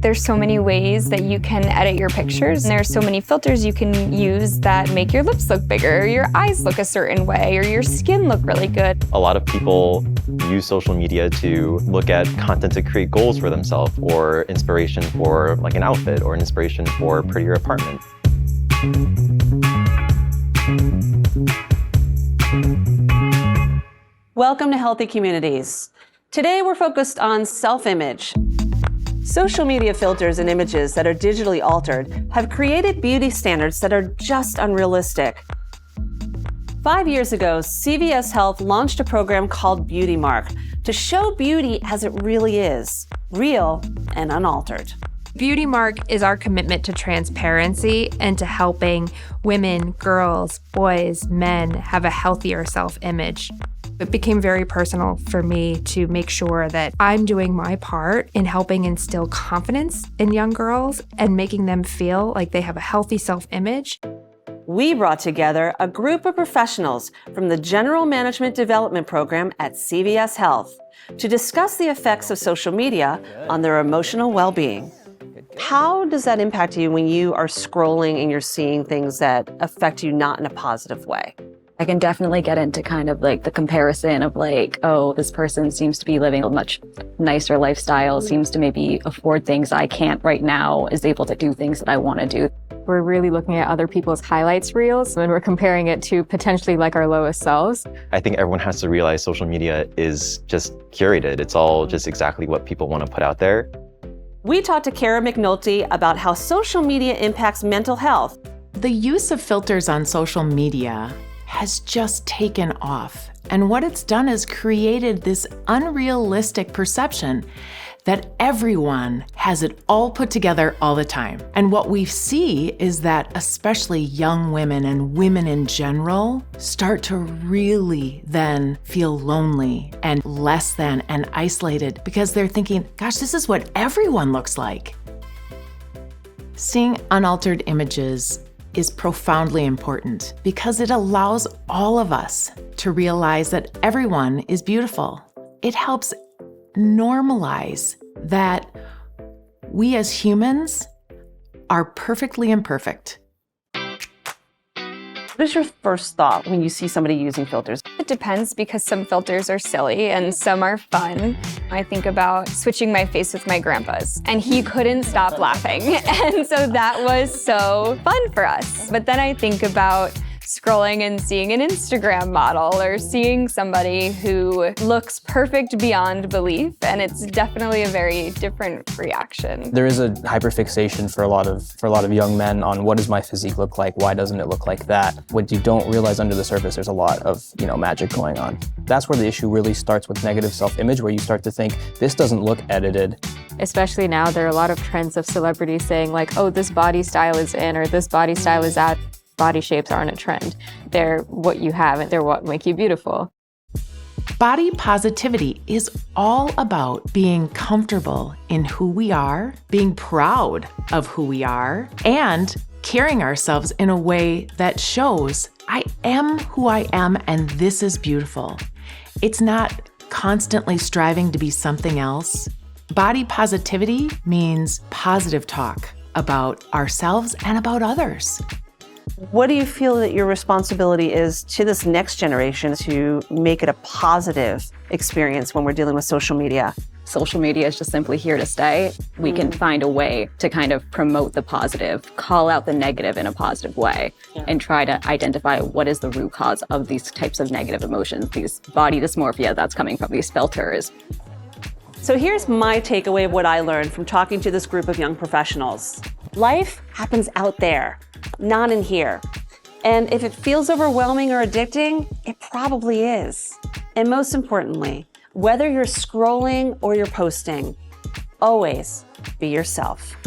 There's so many ways that you can edit your pictures, and there's so many filters you can use that make your lips look bigger, or your eyes look a certain way, or your skin look really good. A lot of people use social media to look at content to create goals for themselves, or inspiration for like an outfit, or an inspiration for a prettier apartment. Welcome to Healthy Communities. Today we're focused on self-image. Social media filters and images that are digitally altered have created beauty standards that are just unrealistic. 5 years ago, CVS Health launched a program called Beauty Mark to show beauty as it really is, real and unaltered. Beauty Mark is our commitment to transparency and to helping women, girls, boys, men have a healthier self-image. It became very personal for me to make sure that I'm doing my part in helping instill confidence in young girls and making them feel like they have a healthy self-image. We brought together a group of professionals from the General Management Development Program at CVS Health to discuss the effects of social media on their emotional well-being. How does that impact you when you are scrolling and you're seeing things that affect you not in a positive way? I can definitely get into kind of like the comparison of like, oh, this person seems to be living a much nicer lifestyle, seems to maybe afford things I can't right now, is able to do things that I want to do. We're really looking at other people's highlights reels and we're comparing it to potentially like our lowest selves. I think everyone has to realize social media is just curated. It's all just exactly what people want to put out there. We talked to Kara McNulty about how social media impacts mental health. The use of filters on social media has just taken off. And what it's done is created this unrealistic perception that everyone has it all put together all the time. And what we see is that especially young women and women in general start to really then feel lonely and less than and isolated because they're thinking, gosh, this is what everyone looks like. Seeing unaltered images is profoundly important because it allows all of us to realize that everyone is beautiful. It helps normalize that we as humans are perfectly imperfect. What is your first thought when you see somebody using filters? It depends because some filters are silly and some are fun. I think about switching my face with my grandpa's and he couldn't stop laughing. And so that was so fun for us. But then I think about scrolling and seeing an Instagram model or seeing somebody who looks perfect beyond belief, and it's definitely a very different reaction. There is a hyperfixation for a lot of young men on what does my physique look like, why doesn't it look like that? What you don't realize under the surface, there's a lot of magic going on. That's where the issue really starts with negative self-image, where you start to think, this doesn't look edited. Especially now, there are a lot of trends of celebrities saying like, oh, this body style is in or this body style is out. Body shapes aren't a trend. They're what you have and they're what make you beautiful. Body positivity is all about being comfortable in who we are, being proud of who we are, and carrying ourselves in a way that shows I am who I am and this is beautiful. It's not constantly striving to be something else. Body positivity means positive talk about ourselves and about others. What do you feel that your responsibility is to this next generation to make it a positive experience when we're dealing with social media? Social media is just simply here to stay. We can find a way to kind of promote the positive, call out the negative in a positive way, and try to identify what is the root cause of these types of negative emotions, these body dysmorphia that's coming from these filters. So here's my takeaway of what I learned from talking to this group of young professionals. Life happens out there, not in here. And if it feels overwhelming or addicting, it probably is. And most importantly, whether you're scrolling or you're posting, always be yourself.